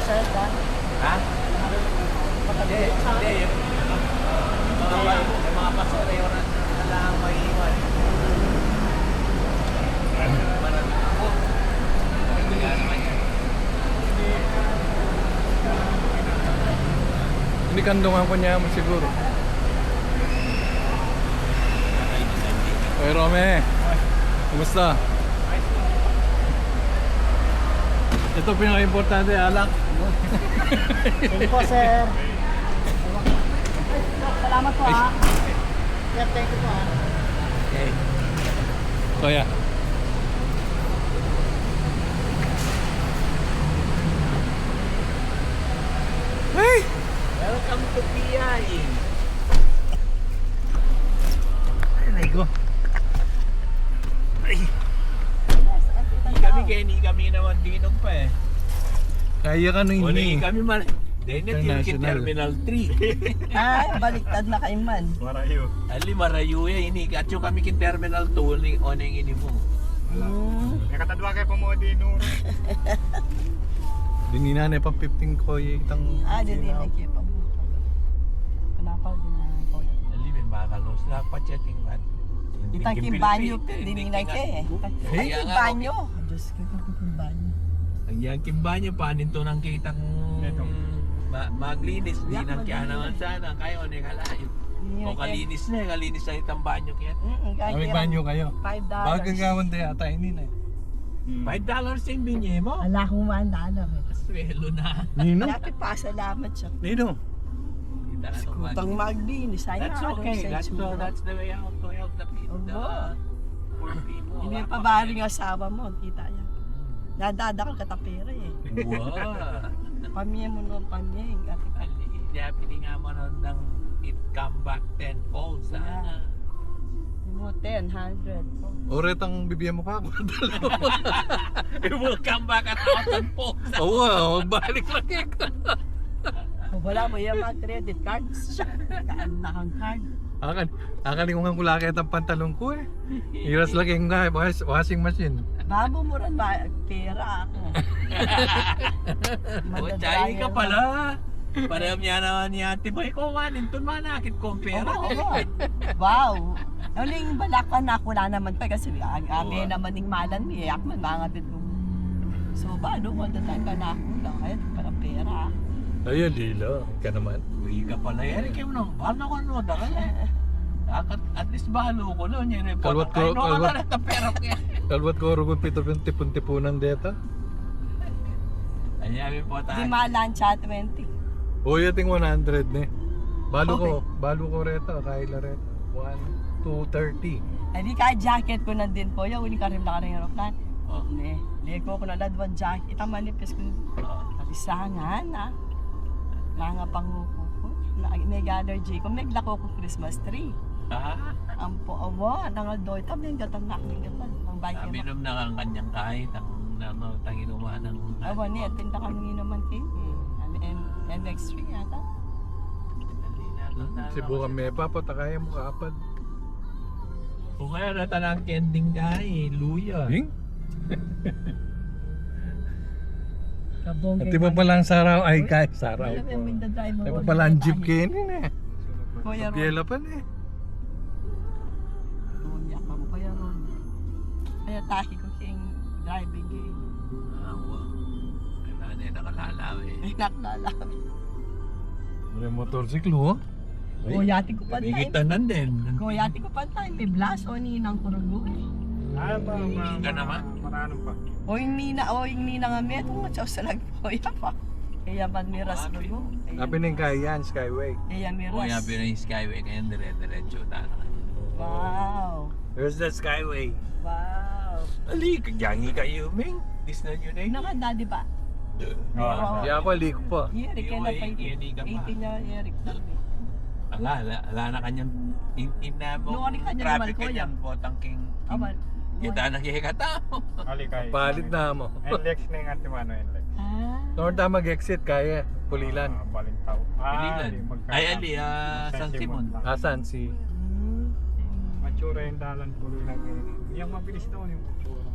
sir, Dan. Ha? Hindi, hindi. Yung mga pasero na lang may iwan. Maraming ako. Kaya naman yan. Hindi kandungan ko niya mo siguro. Oy, Rome. Kumusta? Ito pinaka-importante, alak. Thank you po, sir. Salamat po, ha. Sir, thank you po, ha. Okay. Kuya. Hey! Welcome to PI. Ay, go. Ay. Hindi kami naman dinog pa eh. Kaya ka nung Wala hindi. kami man. Dahil International. Terminal 3. Ay, baliktad na kay man. Marayo. Ali marayo ya ini at yung kami kin Terminal 2 ni oneng ini mo. Nakatadwa kayo pa mo din no. Dinina na pang 15 ko itang. Ah, di nagkipa mo. Kenapa din na ko? Ali men makalos na pa chatting man. Itang kimbanyo, hindi na ke. Ay, kimbanyo. Diyos ko, kimbanyo. Ang yang kimbanyo panin to nang kitang maglinis di nang kaya naman sana kayo ni kalayo. O kalinis na itang banyo kaya. May banyo kayo. $5. Bagang gawan tayo ata ini na. $5 yung binye mo. Ala kong $1. Swelo na. Nino? Dati pa, salamat siya. Nino? Kita na naman. Kutang maglinis. Ay, That's okay. That's the way how to help the people. The poor people. Hindi pa baring asawa mo, kita yan. Nadadakal ka tapera eh. Wow. Pamilya mo noon, pamilya. Kaya pininga mo nun ng it come back tenfold sana. Mo 10, 100. Oret ang bibigyan mo ka ako. It will come back at 1,000-fold. Oo, magbalik lang ito. Kung wala mo yung mga credit cards, kaan na kang card. Akalingungan ko laki ang pantalon ko eh. Iras lagi yung washing machine. Babo mo rin ba? Pera ako. O, chayi ka pala. Pareham niya naman ni Ate Boy ko, wanin to manakit kong pera. Wow. Ano yung balakan na wala naman pa kasi kami naman yung malan ni Yak man mga bito. So ba, no? All the time ka na ako lang. Kaya para pera. Ayun, lilo. Ka naman. Uy ka pala, Eric, yung nang bala ko no, daka na. At least balo ko no, yun yung Kalwat ko, ay, no, kalwat. ka pera ko yan. Kalwat ko rugun pitong tipon-tipunan deta. Ayabi po Di tayo. malansya 20. Uy, ating 100 ne. Balo ko reto, kaila reto. 230. Ay di ka jacket ko na din po. Yung uli ka rin lang ng aeroplan. Oh. Ne, lego ko na ladwan jacket. Ang manipis ko. Katisangan ha. Mga panguko ko. May allergy ko. May lako ko Christmas tree. Ah, Ang po awa. Nangaldoy. Tabi yung gatanak. Ang bike sabi nung ang kanyang kahit ang tanginuman ng awa niya. Tinta kami naman kayo. MX3 yata. Sibukan may papatakaya mo kaapad. Kung kaya natanang kending guy, luya. Hing? Kabong At iba pala ang saraw. Ay, kahit saraw. Alam mo yung driver. Iba pala ang jeep kainin eh. Kuya Ron. Biela pa eh. Tunya ka mo, Kuya Ron. Kaya tahi ko siyang driving game. Kailangan niya nakalalaw eh. Ay, nakalalabi. May motorsiklo oh. Kuyati ko pa May time. gitanan din. Kuyati ko pa time. May blast o ninang kurugo. Ah, pa, Ka naman. Marano pa. O yung nina nga may itong matyaw sa nagpoya pa. Kaya man miras lugo. Sabi ng kaya yan, Skyway. Kaya O miras. yabi na yung skyway kaya dire-diretso tata. Wow. There's the Skyway. Wow. Ali, kagyangi kayo, Ming. This na yun eh. Nakanda di ba? Oh, Kaya ako, liko pa. Eric kaya na pa Hindi ka pa. 18 niya Eric sabi. Ala na kanyang ina mo. Noon kanya Traffic naman, kuya. kanyang botang king. Aman. Kita nakikita mo. alikay. Palit na mo. NLEX na yung atimano NLEX. Ah. Noon tayo mag-exit, kaya. Pulilan. Balintaw. Pililan. Ay, Ali, San Simon. Asan si... Matsura yung dalan pulilan. Yung mabilis daw yung matsura.